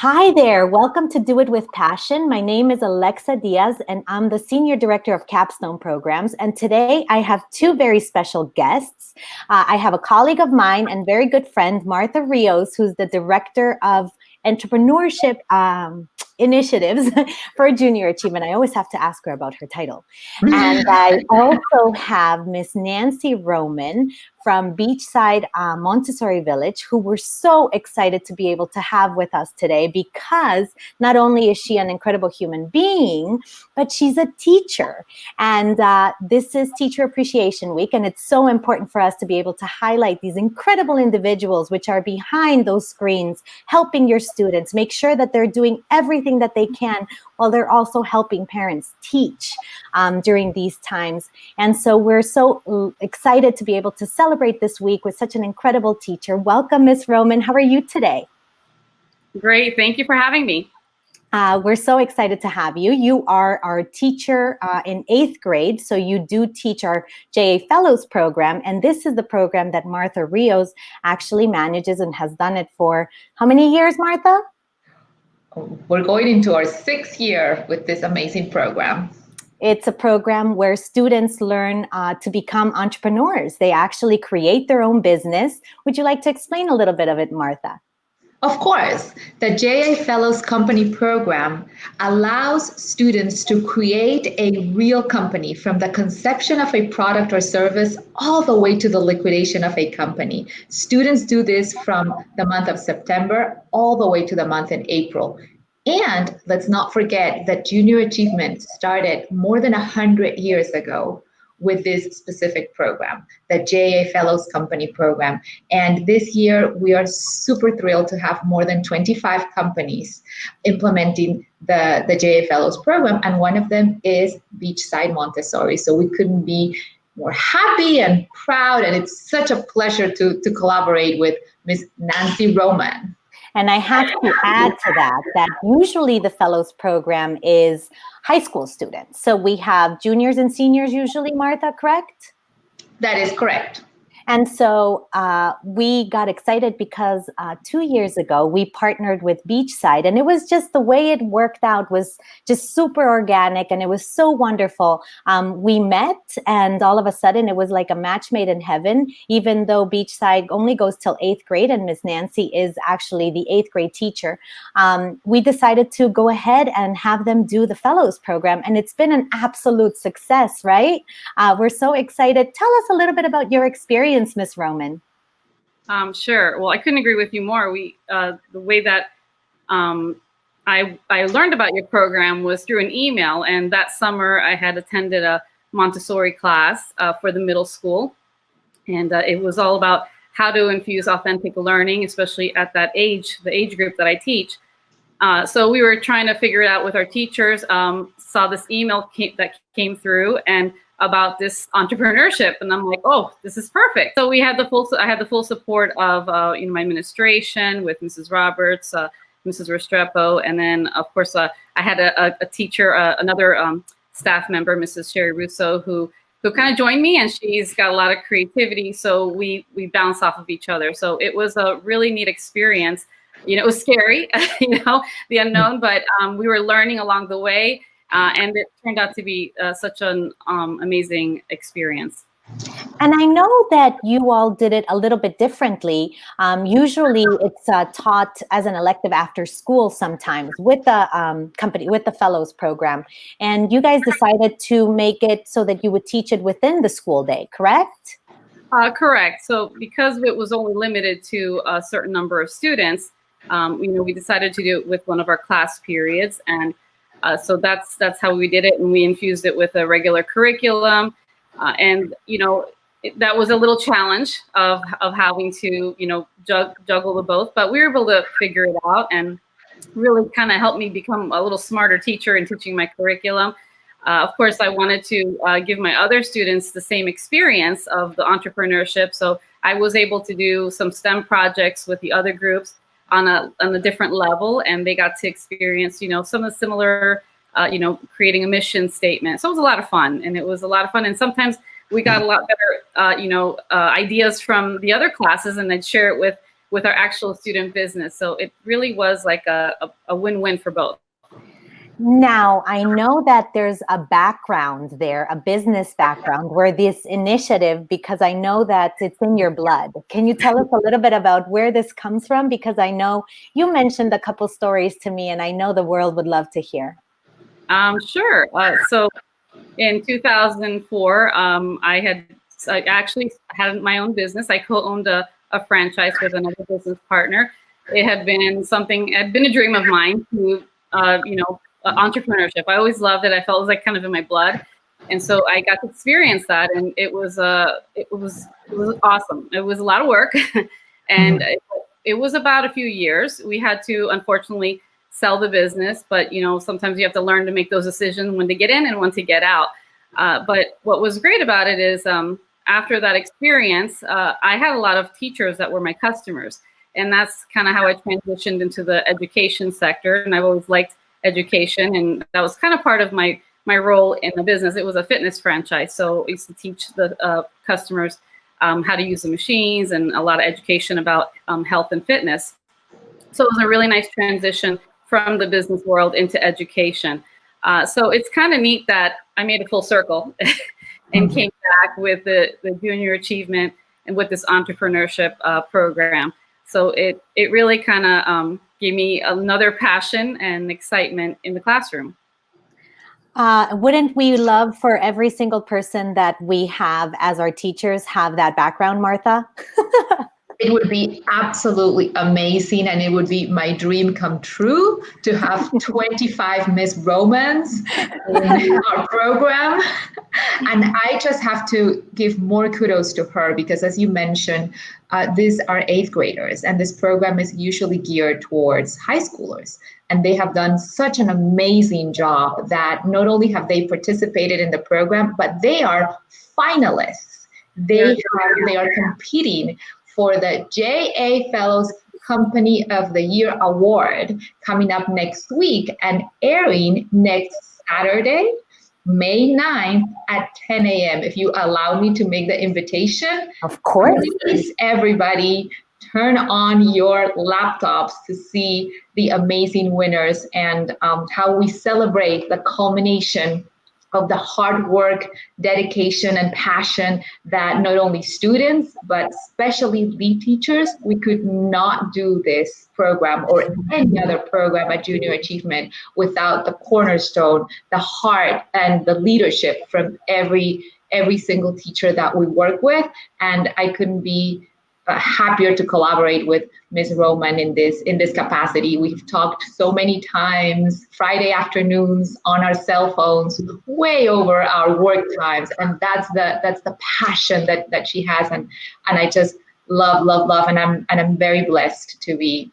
Hi there. Welcome to Do It With Passion. My name is Alexa Diaz, and I'm the Senior Director of Capstone Programs. And today I have two very special guests. I have a colleague of mine and very good friend, Martha Rios, who's the Director of Entrepreneurship Initiatives for Junior Achievement. I always have to ask her about her title. And I also have Miss Nancy Roman from Beachside Montessori Village, who we're so excited to be able to have with us today, because not only is she an incredible human being, but she's a teacher. And this is Teacher Appreciation Week, and it's so important for us to be able to highlight these incredible individuals which are behind those screens, helping your students, make sure that they're doing everything that they can while they're also helping parents teach during these times. And so we're so excited to be able to celebrate this week with such an incredible teacher. Welcome, Miss Roman. How are you today? Great. Thank you for having me. We're so excited to have you. You are our teacher in 8th grade, so you do teach our JA Fellows program, and this is the program that Martha Rios actually manages and has done it for how many years, Martha? We're going into our 6th year with this amazing program. It's a program where students learn to become entrepreneurs. They actually create their own business. Would you like to explain a little bit of it, Martha? Of course, the JA Fellows Company program allows students to create a real company from the conception of a product or service all the way to the liquidation of a company. Students do this from the month of September all the way to the month in April. And let's not forget that Junior Achievement started more than 100 years ago with this specific program, the JA Fellows Company program. And this year, we are super thrilled to have more than 25 companies implementing the JA Fellows program. And one of them is Beachside Montessori. So we couldn't be more happy and proud. And it's such a pleasure to collaborate with Miss Nancy Roman. And I have to add to that usually the Fellows program is high school students. So we have juniors and seniors usually, Martha, correct? That is correct. And so we got excited because 2 years ago, we partnered with Beachside, and it was just the way it worked out was just super organic, and it was so wonderful. We met, and all of a sudden, it was like a match made in heaven, even though Beachside only goes till 8th grade, and Miss Nancy is actually the 8th grade teacher. We decided to go ahead and have them do the Fellows program, and it's been an absolute success, right? We're so excited. Tell us a little bit about your experience, Miss Roman. Sure. Well, I couldn't agree with you more. The way that I learned about your program was through an email, and that summer I had attended a Montessori class for the middle school, and it was all about how to infuse authentic learning, especially at that age, the age group that I teach. So we were trying to figure it out with our teachers. Saw this email that came through and about this entrepreneurship, and I'm like, oh, this is perfect. So I had the full support of my administration with Mrs. Roberts, Mrs. Restrepo, and then of course I had a teacher, another staff member, Mrs. Sherry Russo, who kind of joined me, and she's got a lot of creativity. So we bounce off of each other. So it was a really neat experience. It was scary, the unknown, but we were learning along the way. And it turned out to be such an amazing experience. And I know that you all did it a little bit differently. Usually it's taught as an elective after school sometimes with the company, with the Fellows program. And you guys decided to make it so that you would teach it within the school day, correct? Correct. So because it was only limited to a certain number of students, we decided to do it with one of our class periods. And so that's how we did it, and we infused it with a regular curriculum, and that was a little challenge of having to juggle the both, but we were able to figure it out, and really kind of helped me become a little smarter teacher in teaching my curriculum. Of course, I wanted to give my other students the same experience of the entrepreneurship, so I was able to do some STEM projects with the other groups on a different level, and they got to experience, some of the similar, creating a mission statement. So it was a lot of fun, and sometimes we got a lot better, ideas from the other classes, and I'd share it with with our actual student business. So it really was like a win-win for both. Now, I know that there's a background there, a business background, where this initiative, because I know that it's in your blood. Can you tell us a little bit about where this comes from? Because I know you mentioned a couple stories to me, and I know the world would love to hear. Sure. So in 2004, I actually had my own business. I co-owned a franchise with another business partner. It had been a dream of mine to, entrepreneurship. I always loved it. I felt it was like kind of in my blood. And so I got to experience that, and it was awesome. It was a lot of work, and it was about a few years. We had to, unfortunately, sell the business, but sometimes you have to learn to make those decisions when to get in and when to get out. But what was great about it is after that experience, I had a lot of teachers that were my customers, and that's kind of how I transitioned into the education sector. And I've always liked education, and that was kind of part of my role in the business. It was a fitness franchise, so I used to teach the customers how to use the machines and a lot of education about health and fitness. So it was a really nice transition from the business world into education. So it's kind of neat that I made a full circle and came back with the junior achievement and with this entrepreneurship program. So it really kind of gave me another passion and excitement in the classroom. Wouldn't we love for every single person that we have as our teachers have that background, Martha? It would be absolutely amazing, and it would be my dream come true to have 25 Miss Romans in our program. And I just have to give more kudos to her because, as you mentioned, these are 8th graders, and this program is usually geared towards high schoolers. And they have done such an amazing job that not only have they participated in the program, but they are finalists. They are competing for the J.A. Fellows Company of the Year Award coming up next week and airing next Saturday, May 9th at 10 a.m. If you allow me to make the invitation. Of course. Please, everybody, turn on your laptops to see the amazing winners and how we celebrate the culmination of the hard work, dedication, and passion that not only students, but especially lead teachers, we could not do this program or any other program at Junior Achievement without the cornerstone, the heart, and the leadership from every single teacher that we work with. And I couldn't be happier to collaborate with Ms. Roman in this capacity. We've talked so many times, Friday afternoons on our cell phones, way over our work times, and that's the passion that she has, and I just love, and I'm very blessed to be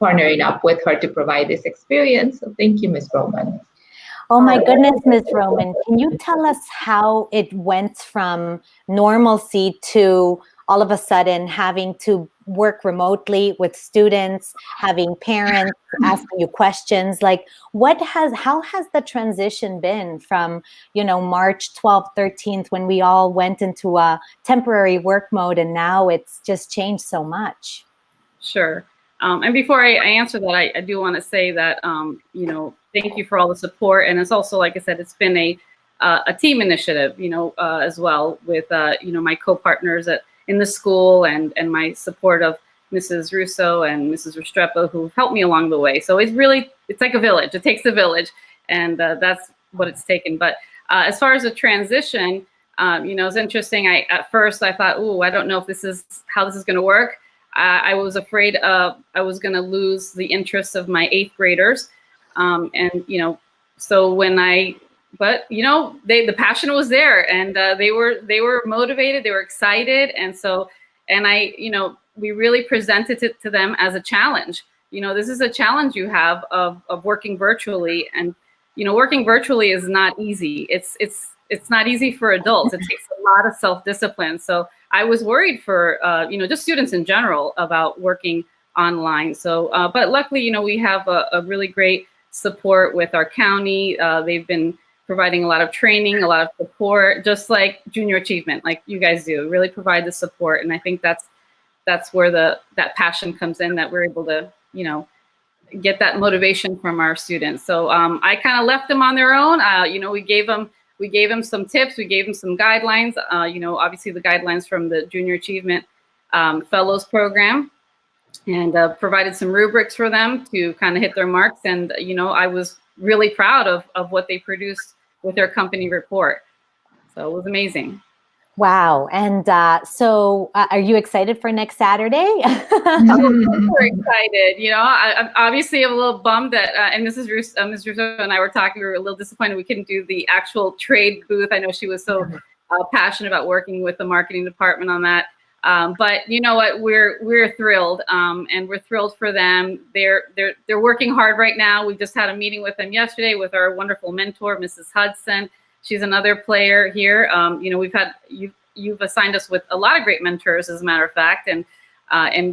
partnering up with her to provide this experience. So thank you, Ms. Roman. Oh my goodness, Ms. Roman, can you tell us how it went from normalcy to all of a sudden having to work remotely with students, having parents asking you questions? Like, how has the transition been from, March 12th, 13th, when we all went into a temporary work mode, and now it's just changed so much? Sure. And before I answer that, I do want to say that, thank you for all the support. And it's also, like I said, it's been a team initiative, as well with, my co-partners in the school and my support of Mrs. Russo and Mrs. Restrepo, who've helped me along the way. So it's like a village. It takes a village, and that's what it's taken. But as far as the transition, it's interesting. At first I thought, I don't know if this is how this is going to work. I was afraid I was going to lose the interest of my 8th graders. So the passion was there, and they were motivated, they were excited. And we really presented it to them as a challenge. This is a challenge you have of working virtually, and, working virtually is not easy. It's not easy for adults. It takes a lot of self-discipline. So I was worried for, just students in general about working online. So, but luckily, we have a really great support with our county. They've been providing a lot of training, a lot of support, just like Junior Achievement, like you guys do, really provide the support. And I think that's that's where that passion comes in, that we're able to, get that motivation from our students. So I kind of left them on their own. We gave them some tips, we gave them some guidelines. Obviously the guidelines from the Junior Achievement Fellows Program, and provided some rubrics for them to kind of hit their marks. And I was really proud of what they produced with their company report. So it was amazing. Wow. And so are you excited for next Saturday? I'm super excited. I'm obviously a little bummed that, and Ms. Russo and I were talking, we were a little disappointed we couldn't do the actual trade booth. I know she was so passionate about working with the marketing department on that. But you know what, we're thrilled, and we're thrilled for them. They're working hard right now. We just had a meeting with them yesterday with our wonderful mentor, Mrs. Hudson. She's another player here. You've assigned us with a lot of great mentors, as a matter of fact, and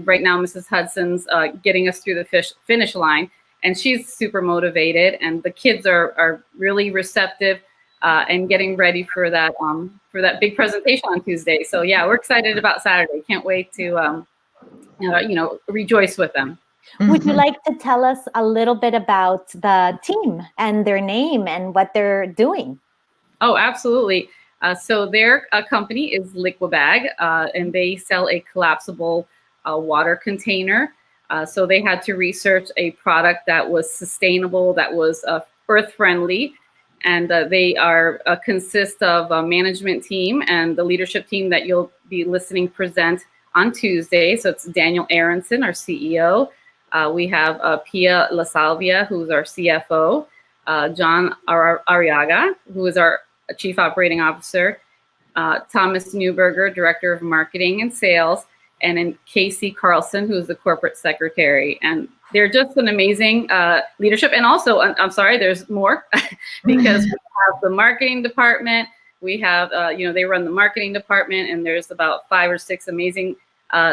right now Mrs. Hudson's getting us through the finish line, and she's super motivated, and the kids are really receptive and getting ready for that big presentation on Tuesday. So yeah, we're excited about Saturday. Can't wait to rejoice with them. Would you like to tell us a little bit about the team and their name and what they're doing? Oh, absolutely. So their company is Liquibag, and they sell a collapsible water container. So they had to research a product that was sustainable, that was earth-friendly, and they consist of a management team and the leadership team that you'll be listening present on Tuesday. So it's Daniel Aronson, our CEO. We have Pia LaSalvia, who's our CFO. John Arriaga, who is our Chief Operating Officer, Thomas Newberger, Director of Marketing and Sales, and then Casey Carlson, who is the Corporate Secretary. And they're just an amazing leadership. And also, I'm sorry, there's more, because we have the marketing department. We have, they run the marketing department, and there's about 5 or 6 amazing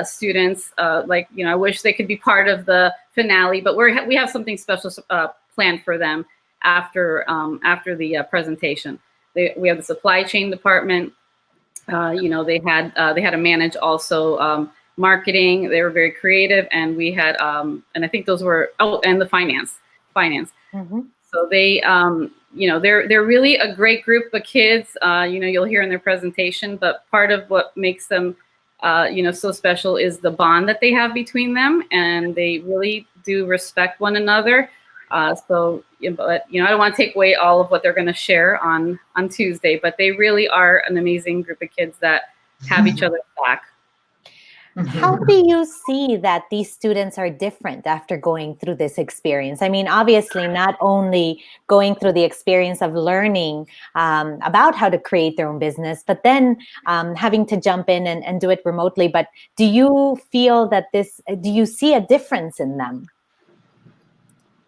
students. I wish they could be part of the finale, but we have something special planned for them after the presentation. We have the supply chain department. They had to manage also marketing. They were very creative, and we had and I think those were and the finance. Mm-hmm. So they they're really a great group of kids. You'll hear in their presentation, but part of what makes them so special is the bond that they have between them, and they really do respect one another. But I don't want to take away all of what they're going to share on Tuesday, but they really are an amazing group of kids that have each other's back. How do you see that these students are different after going through this experience? I mean, obviously, not only going through the experience of learning about how to create their own business, but then having to jump in and do it remotely. But do you feel that do you see a difference in them?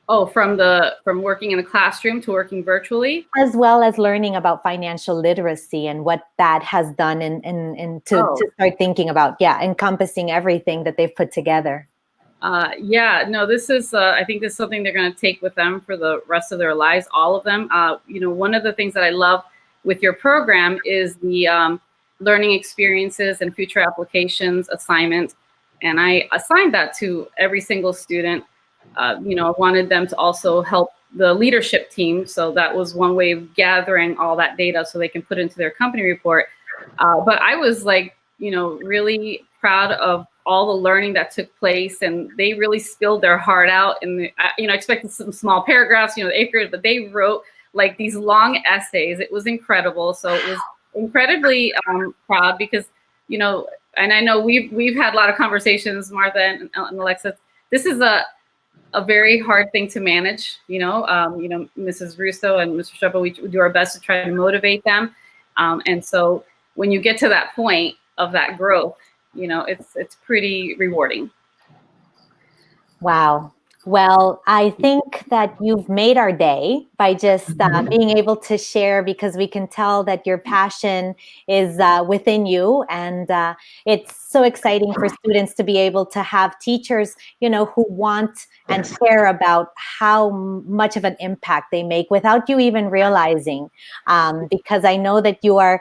Oh, from working in a classroom to working virtually? As well as learning about financial literacy and what that has done to start thinking about, encompassing everything that they've put together. This is, I think this is something they're going to take with them for the rest of their lives, all of them. One of the things that I love with your program is the learning experiences and future applications assignment. And I assigned that to every single student. I wanted them to also help the leadership team. So that was one way of gathering all that data so they can put into their company report. But I was really proud of all the learning that took place, and they really spilled their heart out. And I expected some small paragraphs, the 8th grade, but they wrote these long essays. It was incredible. So it was incredibly proud because, and I know we've had a lot of conversations, Martha and Alexa. This is a very hard thing to manage, Mrs. Russo and Mr. Shepa, we do our best to try to motivate them. And so when you get to that point of that growth, it's pretty rewarding. Wow. Well, I think that you've made our day by just being able to share, because we can tell that your passion is within you. And it's so exciting for students to be able to have teachers, who want and care about how much of an impact they make without you even realizing. Because I know that you are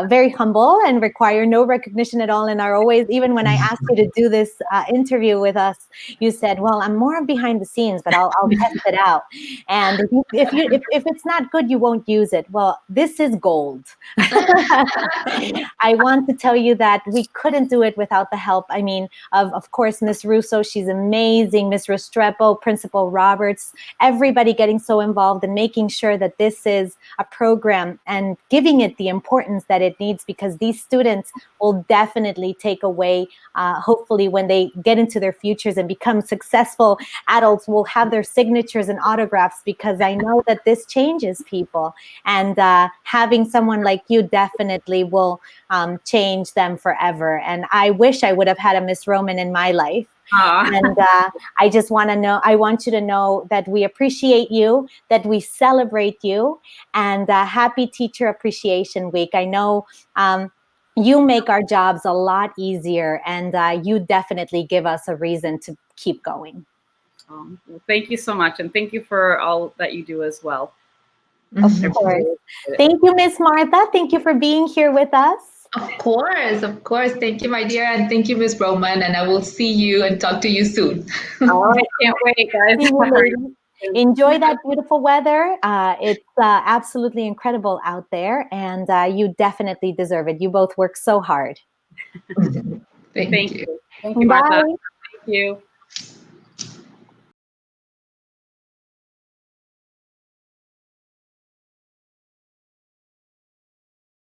very humble and require no recognition at all, and are always, even when I asked you to do this interview with us, you said, "Well, I'm more behind the scenes, but I'll test it out. And if it's not good, you won't use it." Well, this is gold. I want to tell you that we couldn't do it without the help. I mean, of course, Miss Russo, she's amazing. Miss Restrepo, Principal Roberts, everybody getting so involved and making sure that this is a program and giving it the importance that it needs, because these students will definitely take away, hopefully when they get into their futures and become successful adults, will have their signatures and autographs, because I know that this changes people. And having someone like you definitely will change them forever. And I wish I would have had a Miss Roman in my life. And I just want you to know that we appreciate you, that we celebrate you, and happy Teacher Appreciation Week. I know you make our jobs a lot easier, and you definitely give us a reason to keep going. Well, thank you so much. And thank you for all that you do as well. Of course. Thank you, Miss Martha. Thank you for being here with us. Of course. Thank you, my dear. And thank you, Miss Roman. And I will see you and talk to you soon. All right. Can't wait, guys. See you later. Enjoy that beautiful weather. It's absolutely incredible out there, and you definitely deserve it. You both work so hard. Thank you. Thank you, Martha. Bye. Thank you.